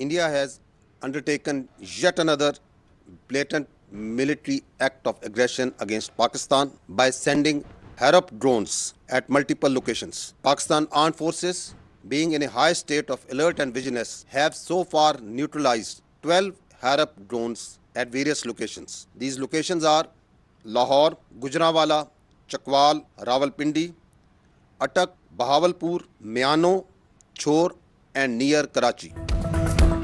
India has undertaken yet another blatant military act of aggression against Pakistan by sending Harop drones at multiple locations. Pakistan armed forces, being in a high state of alert and vigilance, have so far neutralized 12 Harop drones at various locations. These locations are Lahore, Gujranwala, Chakwal, Rawalpindi, Attak, Bahawalpur, Miano, Chor and near Karachi.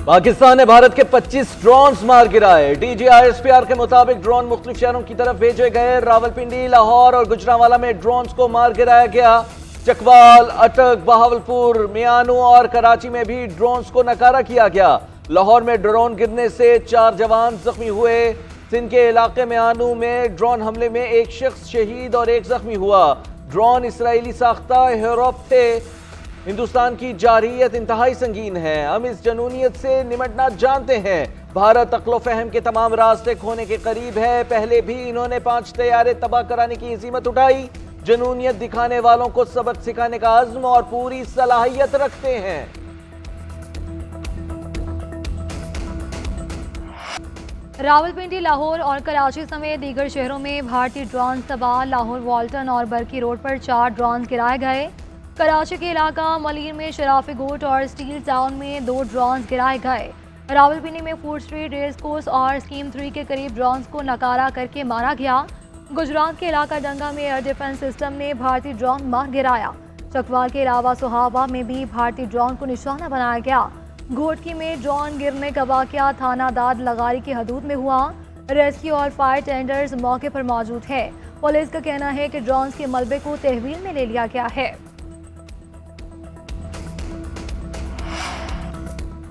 Pakistan ने भारत के 25 drones मार गिराए। DGISPR के मुताबिक drone मुख्तलिफ शहरों की तरफ भेजे गए। रावलपिंडी, लाहौर और गुजरांवाला में ड्रोन्स को मार गिराया गया। चकवाल, अटक, बहावलपुर, मियानो और कराची में भी ड्रोन्स को नकारा किया गया। लाहौर में ड्रोन गिरने से 4 जवान जख्मी हुए। सिंध के इलाके मियानो में ड्रोन हमले में एक शख्स शहीद और एक जख्मी हुआ। ड्रोन इसराइली साख्ता हेरोप थे। हिंदुस्तान की जारहियत इंतहाई संगीन है। हम इस जनूनियत से निमटना जानते हैं। भारत अक्लो फहम के तमाम रास्ते खोने के करीब है। पहले भी इन्होंने 5 तैयारे तबाह कराने की हिम्मत उठाई। जनूनियत दिखाने वालों को सबक सिखाने का अज़्म और पूरी सलाहियत रखते हैं। रावलपिंडी, लाहौर और कराची समेत दीगर शहरों में भारतीय ड्रोन तबाह। लाहौर वाल्टन और बरकी रोड पर 4 ड्रोन गिराए गए। कराची के इलाका मलीर में शराफी गोट और स्टील टाउन में 2 ड्रोन गिराए गए। रावलपिंडी में फूड स्ट्रीट, रेस कोर्स और स्कीम 3 के करीब ड्रोन को नकारा करके मारा गया। गुजरात के इलाका डंगा में एयर डिफेंस सिस्टम ने भारतीय ड्रोन मार गिराया। चकवाल के अलावा सुहावा में भी भारतीय ड्रोन को निशाना बनाया गया। घोटकी में ड्रोन गिरने का वाकया थाना दाद लगारी की हदूद में हुआ। रेस्क्यू और फायर टेंडर्स मौके पर मौजूद है। पुलिस का कहना है कि ड्रोन के मलबे को तहवील में ले लिया गया है।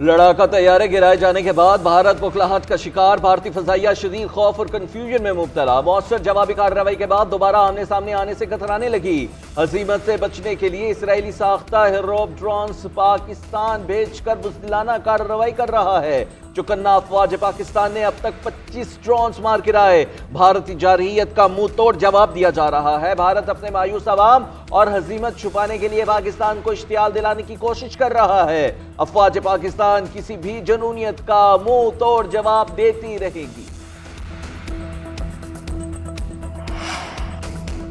लड़ाका तैयारे गिराए जाने के बाद भारत बुखलाहट का शिकार। भारतीय फजाइया शदीद खौफ और कंफ्यूजन में मुब्तला। मौसर जवाबी कार्रवाई के बाद दोबारा आमने सामने आने से कतराने लगी। हसीमत से बचने के लिए इसराइली साख्ता हेरोप ड्रोन्स पाकिस्तान भेजकर बुज़दिलाना कार्रवाई कर रहा है। चुकन्ना अफवाज पाकिस्तान ने अब तक 25 ड्रोन्स मार गिराए। भारतीय जारहियत का मुंह तोड़ जवाब दिया जा रहा है। भारत अपने मायूस अवाम और हजीमत छुपाने के लिए पाकिस्तान को इश्तियाल दिलाने की कोशिश कर रहा है। अफवाज पाकिस्तान किसी भी जनूनियत का मुंह तोड़ जवाब देती रहेगी।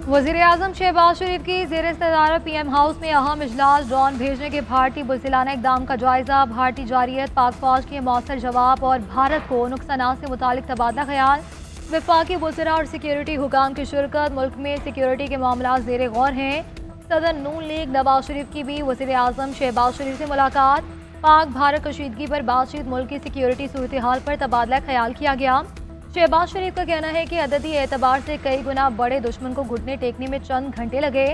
वज़ीर-ए-आज़म शहबाज शरीफ की ज़ेर सदारत PM हाउस में अहम इजलास। ड्रोन भेजने के भारतीय बुज़दिलाना इक़दाम का जायज़ा। भारतीय जारियत, पाक फौज के मौसर जवाब और भारत को नुकसानात से मुतालिक तबादला ख्याल। वफाकी वज़रा और सिक्योरिटी हुकाम की शिरकत। मुल्क में सिक्योरिटी के मामला ज़ेर गौर हैं। सदर नून लीग नवाज शरीफ की भी वज़ीर-ए-आज़म शहबाज शरीफ से मुलाकात। पाक भारत कशीदगी पर बातचीत। मुल्क की सिक्योरिटी सूरत हाल पर तबादला ख्याल किया गया। शहबाज शरीफ का कहना है कि अददी एतबार से कई गुना बड़े दुश्मन को घुटने टेकने में चंद घंटे लगे।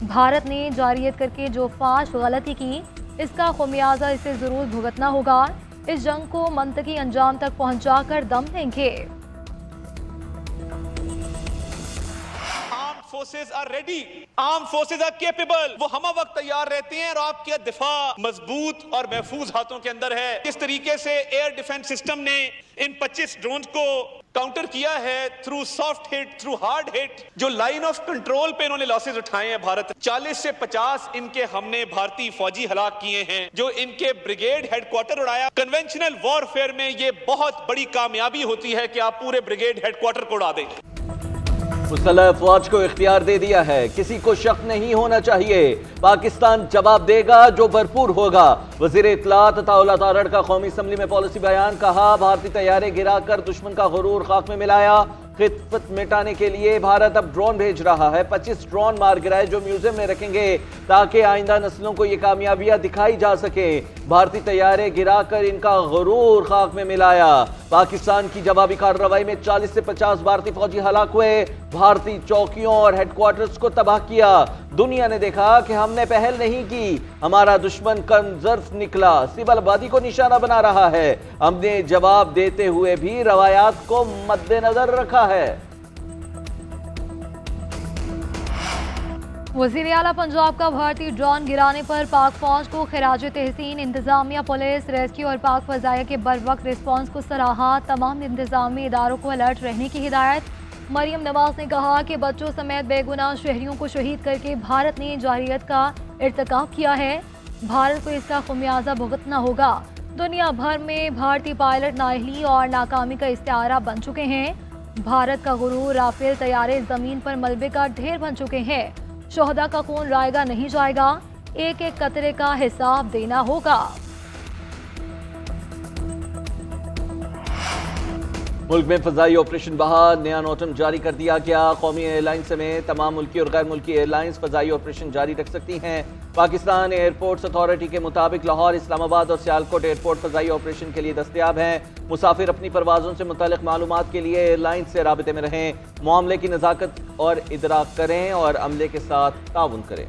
भारत ने जारियत करके जो फाश गलती की, इसका खुमियाजा इसे ज़रूर भुगतना होगा। इस जंग को मंतकी अंजाम तक पहुंचा कर दम देंगे। Forces are ready, arm forces are capable. वो हम वक्त तैयार रहते हैं और आपके दिफा मजबूत और महफूज हाथों के अंदर है। किस तरीके से एयर डिफेंस सिस्टम ने इन 25 ड्रोन को काउंटर किया है, through soft hit, through hard hit. जो लाइन ऑफ कंट्रोल पे इन्होंने लॉसेस उठाए हैं भारत, 40 से 50 इनके हमने भारतीय फौजी हलाक किए हैं। जो इनके ब्रिगेड हेडक्वार्टर उड़ाया, कन्वेंशनल वॉरफेयर में ये बहुत बड़ी कामयाबी होती है कि आप पूरे ब्रिगेड हेडक्वार्टर को उड़ा दें। मुसल्लह अफवाज को इख्तियार दे दिया है। किसी को शक नहीं होना चाहिए। पाकिस्तान जवाब देगा जो भरपूर होगा। वजीर इत्तलात अताउल्लाह तारड़ का कौमी असम्बली में पॉलिसी बयान। कहा, भारतीय तैयारे गिराकर दुश्मन का गुरूर खाक में मिलाया। खिदमत मिटाने के लिए भारत अब ड्रोन भेज रहा है। 25 ड्रोन मार गिराए जो म्यूजियम में रखेंगे ताकि आइंदा नस्लों को ये कामयाबियां दिखाई जा सके। भारतीय तैयारे गिराकर इनका गुरूर खाक में मिलाया। पाकिस्तान की जवाबी कार्रवाई में 40 से 50 भारतीय फौजी हलाक हुए। भारतीय चौकियों और हेडक्वार्टर्स को तबाह किया। दुनिया ने देखा कि हमने पहल नहीं की, हमारा दुश्मन कमजोर निकला, सिविल आबादी को निशाना बना रहा है। हमने जवाब देते हुए भी रवायात को मद्देनजर रखा है। वज़ीर आला पंजाब का भारतीय ड्रोन गिराने पर पाक फौज को खिराज तहसीन। इंतजामिया, पुलिस, रेस्क्यू और पाक फजाया के बर वक्त रिस्पॉन्स को सराहा। तमाम इंतजामी इदारों को अलर्ट रहने की हिदायत। मरियम नवाज ने कहा कि बच्चों समेत बेगुनाह शहरियों को शहीद करके भारत ने जारहियत का इर्तिकाब किया है। भारत को इसका खुमियाजा भुगतना होगा। दुनिया भर में भारतीय पायलट नाअहली और नाकामी का इस्तेआरा बन चुके हैं। भारत का गुरूर राफेल तैयारे जमीन पर मलबे का ढेर बन चुके हैं। शोहदा का खून रायगा नहीं जाएगा, एक एक कतरे का हिसाब देना होगा। मुल्क में फजाई ऑपरेशन बहार, नया नोटम जारी कर दिया गया। कौमी एयरलाइंस समेत तमाम मुल्की और गैर मुल्की एयरलाइंस फजाई ऑपरेशन जारी रख सकती हैं। पाकिस्तान एयरपोर्ट्स अथॉरिटी के मुताबिक लाहौर, इस्लामाबाद और सियालकोट एयरपोर्ट फजाई ऑपरेशन के लिए दस्तयाब हैं। मुसाफिर अपनी परवाज़ों से मुतालिक मालूमात के लिए एयरलाइंस से राबिते में रहें, मामले की नज़ाकत और इदराक करें और अमले के साथ ताउन करें।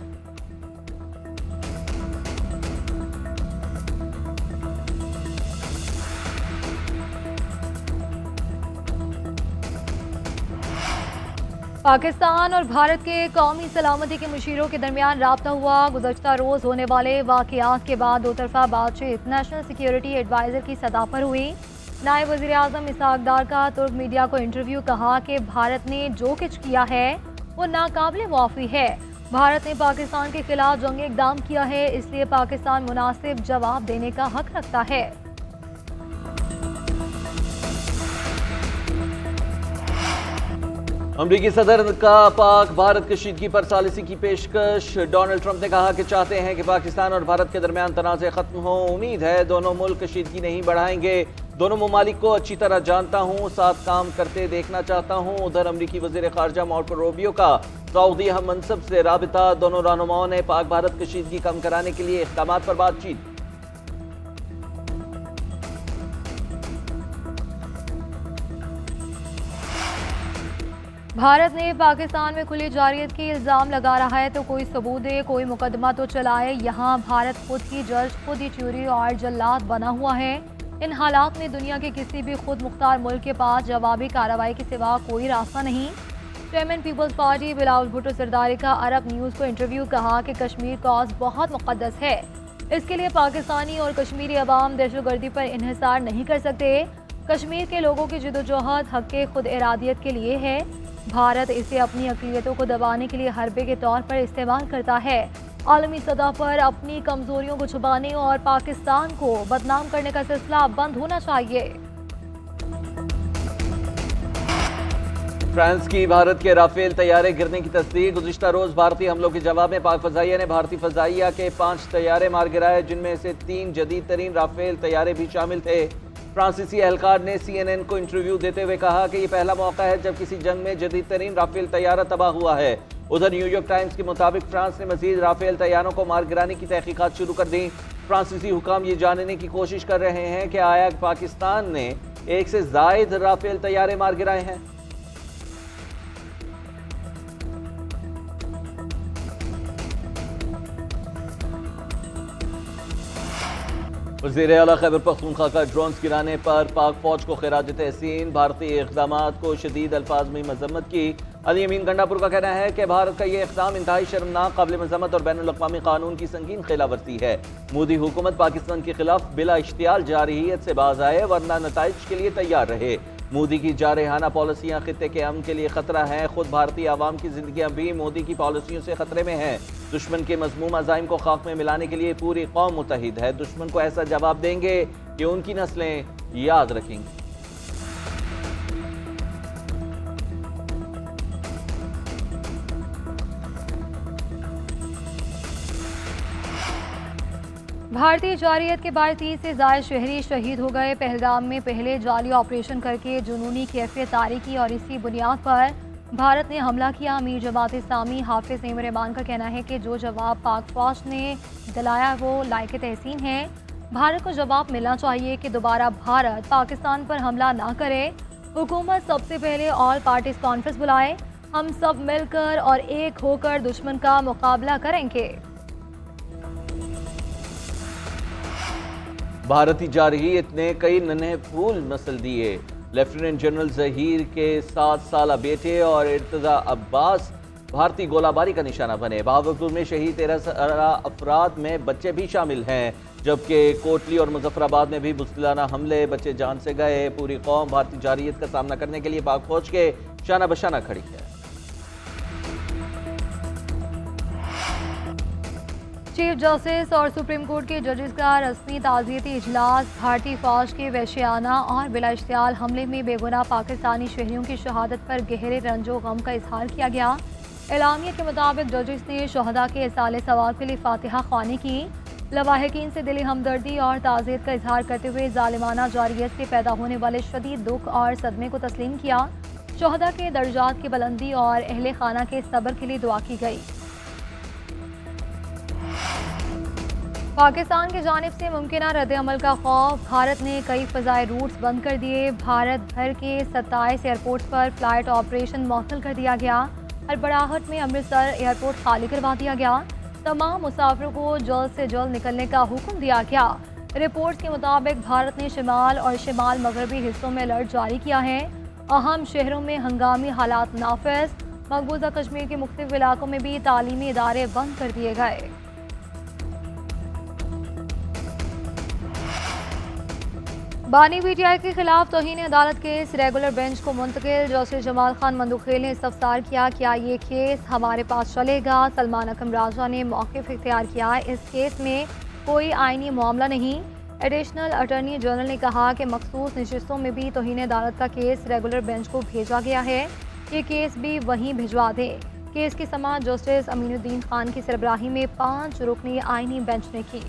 पाकिस्तान और भारत के कौमी सलामती के मुशीरों के दरमियान राब्ता हुआ। गुज़श्ता रोज़ होने वाले वाक़यात के बाद दो तरफ़ा बातचीत नेशनल सिक्योरिटी एडवाइज़र की सतह पर हुई। नायब वज़ीर आज़म इसहाक़ डार का तुर्क मीडिया को इंटरव्यू, कहा कि भारत ने जो कुछ किया है वो नाकाबिल मुआफ़ी है। भारत ने पाकिस्तान के खिलाफ जंगी इक़दाम किया है, इसलिए पाकिस्तान मुनासिब जवाब देने का हक रखता है। अमरीकी सदर का पाक भारत कशीदगी पर सालिसी की पेशकश। डोनाल्ड ट्रंप ने कहा कि चाहते हैं कि पाकिस्तान और भारत के दरमियान तनाज़े खत्म हो। उम्मीद है दोनों मुल्क कशीदगी नहीं बढ़ाएंगे। दोनों ममालिक को अच्छी तरह जानता हूँ, साथ काम करते देखना चाहता हूँ। उधर अमरीकी वज़ीर ख़ारजा मार्को रूबियो का सऊदी हम मनसब से राबिता। दोनों रहनुमाओं ने पाक भारत कशीदगी कम कराने के लिए इक़दामात पर बातचीत। भारत ने पाकिस्तान में खुली जारियत की इल्ज़ाम लगा रहा है तो कोई सबूत दे, कोई मुकदमा तो चलाए। यहाँ भारत खुद ही जज, खुद ही चोरी और जल्लाद बना हुआ है। इन हालात में दुनिया के किसी भी खुद मुख्तार मुल्क के पास जवाबी कार्रवाई के सिवा कोई रास्ता नहीं। चेयरमैन पीपल्स पार्टी बिलावल भुट्टो सरदारी का अरब न्यूज़ को इंटरव्यू, कहा कि कश्मीर कॉज बहुत मुक़द्दस है, इसके लिए पाकिस्तानी और कश्मीरी अवाम दहशतगर्दी पर इन्हिसार नहीं कर सकते। कश्मीर के लोगों की जिदोजहद हक़ खुद इरादियत के लिए है। भारत इसे अपनी अक़लियतों को दबाने के लिए हरबे के तौर पर इस्तेमाल करता है। आलमी सतह पर अपनी कमज़ोरियों को छुपाने और पाकिस्तान को बदनाम करने का सिलसिला बंद होना चाहिए। फ्रांस की भारत के राफेल तैयारे गिरने की तस्दीक। गुज़िश्ता रोज़ भारतीय हमलों के जवाब में पाक फ़ज़ाइया ने भारतीय फ़ज़ाइया के 5 तैयारे मार गिराए, जिनमें से 3 जदीद तरीन राफेल तैयारे भी शामिल थे। फ्रांसीसी एहलकार ने CNN को इंटरव्यू देते हुए कहा कि यह पहला मौका है जब किसी जंग में जदीद तरीन राफेल तैयारा तबाह हुआ है। उधर न्यूयॉर्क टाइम्स के मुताबिक फ्रांस ने मजीद राफेल तैयारों को मार गिराने की तहकीकात शुरू कर दी। फ्रांसीसी हुकाम ये जानने की कोशिश कर रहे हैं कि आया पाकिस्तान ने 1 से ज़ायद राफेल तैयारे मार गिराए हैं। वज़ीर आला खैबर पख्तूनख्वा का ड्रोन्स गिराने पर पाक फौज को खिराज तहसीन। भारतीय इक़दामात को शदीद अल्फाज में मजम्मत की। अली अमीन गंडापुर का कहना है कि भारत का ये इक़दाम इंतहाई शर्मनाक, काबिल मजम्मत और बैनुल अक़वामी कानून की संगीन खिलाफवर्जी है। मोदी हुकूमत पाकिस्तान के खिलाफ बिला इश्तियाल जारहियत से बाज आए, वरना नताइज के लिए तैयार रहे। मोदी की जारहाना पॉलिसियाँ खित्ते के अमन के लिए खतरा हैं। खुद भारतीय आवाम की जिंदगियाँ भी मोदी की पॉलिसियों से खतरे में हैं। दुश्मन के मज़मूम अज़ाइम को खाक में मिलाने के लिए पूरी कौम मुतहिद है। दुश्मन को ऐसा जवाब देंगे कि उनकी नस्लें याद रखेंगी। भारतीय जारियत के बाद 30 से ज़ायद शहरी शहीद हो गए। पहलगाम में पहले जाली ऑपरेशन करके जुनूनी कैफियत तारी की और इसी बुनियाद पर भारत ने हमला किया। अमीर जमात इस्लामी हाफिज नईम रहमान का कहना है कि जो जवाब पाक फौज ने दिलाया वो लायक तहसीन है। भारत को जवाब मिलना चाहिए कि दोबारा भारत पाकिस्तान पर हमला ना करे। हुकूमत सबसे पहले ऑल पार्टीज कॉन्फ्रेंस बुलाए, हम सब मिलकर और एक होकर दुश्मन का मुकाबला करेंगे। भारतीय जारहियत ने कई नन्हे फूल नस्ल दिए। लेफ्टिनेंट जनरल जहीर के 7 साला बेटे और इर्तजा अब्बास भारतीय गोलाबारी का निशाना बने। बहावलपुर में शहीद 13 अफराद में बच्चे भी शामिल हैं, जबकि कोटली और मुजफ्फराबाद में भी बुज़दिलाना हमले, बच्चे जान से गए। पूरी कौम भारतीय जारहियत का सामना करने के लिए पाक फौज के शाना बशाना खड़ी है। चीफ जस्टिस और सुप्रीम कोर्ट के जजेस का रस्मी ताज़ियती इजलास। भारतीय फौज के वहशियाना और बिला इश्तियाल हमले में बेगुनाह पाकिस्तानी शहरियों की शहादत पर गहरे रंजो गम का इजहार किया गया। एलामिया के मुताबिक जजेस ने शहदा के इसाले सवाब के लिए फातिहा ख्वानी की। लवाहिकीन से दिली हमदर्दी और ताज़ियत का इजहार करते हुए जालिमाना जारियत से पैदा होने वाले शदीद दुख और सदमे को तस्लीम किया। शहदा के दर्जात की बुलंदी और अहले खाना के सब्र के लिए दुआ की गई। पाकिस्तान की जानिब से मुमकिन रद्द अमल का खौफ। भारत ने कई फ़ज़ाई रूट्स बंद कर दिए। भारत भर के 27 एयरपोर्ट्स पर फ़्लाइट ऑपरेशन मअतल कर दिया गया। हड़बड़ाहट में अमृतसर एयरपोर्ट खाली करवा दिया गया। तमाम मुसाफिरों को जल्द से जल्द निकलने का हुक्म दिया गया। रिपोर्ट्स के मुताबिक भारत ने शिमाल और शिमाल मगरबी हिस्सों में अलर्ट जारी किया है। अहम शहरों में हंगामी हालात नाफिज। मकबूजा कश्मीर के मुख्तलिफ इलाकों में भी तालीमी इदारे बंद कर दिए गए। बानी पीटीआई के खिलाफ तौहीन अदालत केस रेगुलर बेंच को मुंतकिल। जस्टिस जमाल खान मंदुखेल ने इस्तफसार किया, क्या ये केस हमारे पास चलेगा? सलमान अकरम राजा ने मौक़िफ़ इख्तियार किया, इस केस में कोई आइनी मामला नहीं। एडिशनल अटॉर्नी जनरल ने कहा कि मखसूस नशिस्तों में भी तौहीन अदालत का केस रेगुलर बेंच को भेजा गया है, ये केस भी वहीं भिजवा दें। केस की समाअत जस्टिस अमीनुद्दीन खान की सरबराही में 5 रुकनी आइनी बेंच ने की।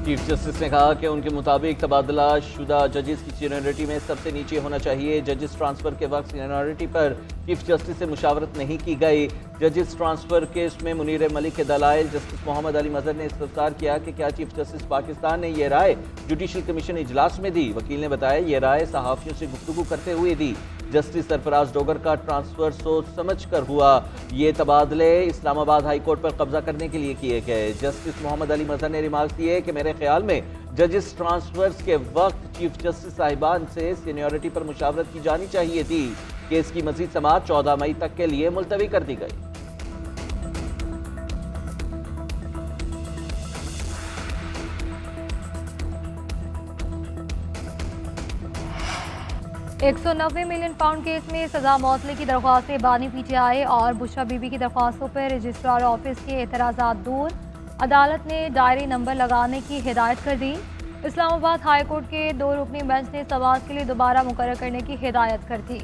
चीफ जस्टिस ने कहा कि उनके मुताबिक तबादला शुदा जजेस की सीनियरिटी में सबसे नीचे होना चाहिए। जजेस ट्रांसफर के वक्त सीनियरिटी पर चीफ जस्टिस से मुशावरत नहीं की गई। जजेस ट्रांसफर केस में मुनीर मलिक के दलाइल। जस्टिस मोहम्मद अली मजहर ने इस्तफसार किया कि क्या चीफ जस्टिस पाकिस्तान ने यह राय जुडिशल कमीशन इजलास में दी? वकील ने बताया यह राय सहाफ़ियों से गुफ्तगू करते हुए दी। जस्टिस सरफराज डोगर का ट्रांसफर सोच समझ कर हुआ। ये तबादले इस्लामाबाद हाई कोर्ट पर कब्जा करने के लिए किए गए। जस्टिस मोहम्मद अली मजहर ने रिमार्क दिए कि मेरे ख्याल में जजेस ट्रांसफर्स के वक्त चीफ जस्टिस साहिबान से सीनियरिटी पर मुशावरत की जानी चाहिए थी। केस की मजीद समाअत 14 मई तक के लिए मुलतवी कर दी गई। £190 मिलियन केस में सजा मौतले की दरख्वास्तें। बानी पीटीआई और बुशरा बीबी की दरख्वास्तों पर रजिस्ट्रार ऑफिस के एतराज़ात दूर। अदालत ने डायरी नंबर लगाने की हिदायत कर दी। इस्लामाबाद हाई कोर्ट के 2 रुकनी बेंच ने समाअत के लिए दोबारा मुकर्रर करने की हिदायत कर दी।